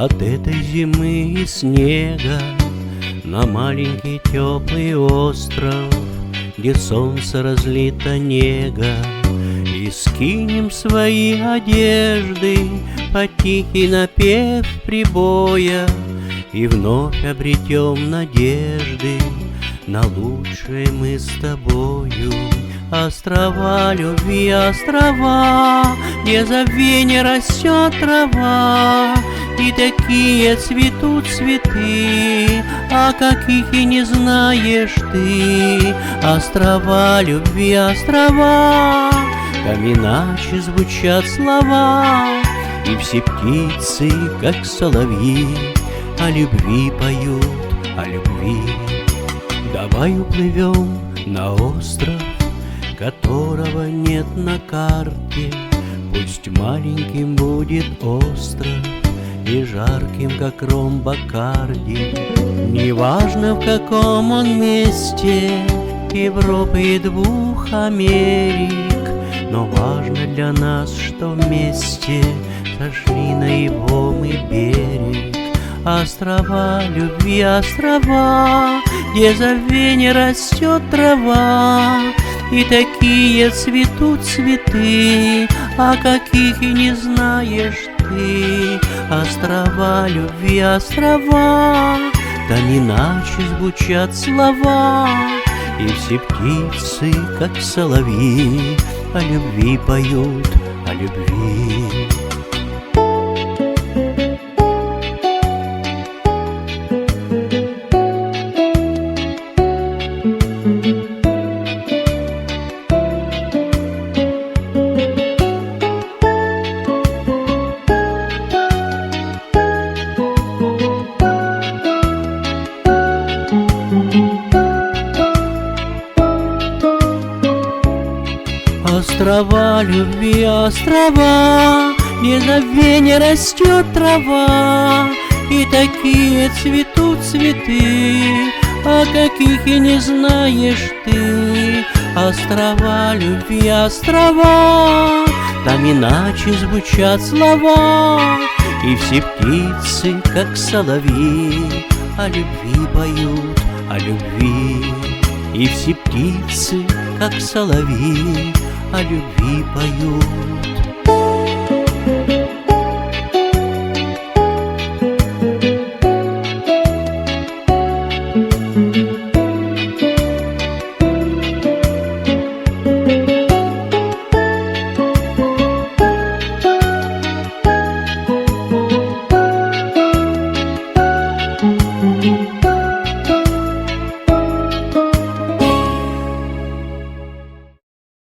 От этой зимы и снега на маленький теплый остров, где солнце разлито нега, и скинем свои одежды под тихий напев прибоя, и вновь обретем надежды на лучшее мы с тобою. Острова любви, острова, где забвенье растет трава, и такие цветут цветы, о каких и не знаешь ты. Острова любви, острова, там иначе звучат слова, и все птицы, как соловьи, о любви поют, о любви. Давай уплывем на остров, которого нет на карте. Пусть маленьким будет остров и жарким, как ром Бакарди. Неважно, в каком он месте Европы и двух Америк, но важно для нас, что вместе сошли на его мы берег. Острова любви, острова, где забвенье растет трава, и такие цветут цветы, о каких и не знаешь ты. Острова любви, острова, там иначе звучат слова, и все птицы, как соловьи, о любви поют, о любви. Острова любви, острова, где забвенье растет трава, и такие цветут цветы, о каких и не знаешь ты. Острова любви, острова, там иначе звучат слова, и все птицы, как соловьи, о любви поют, о любви. И все птицы, как соловьи, о любви поют.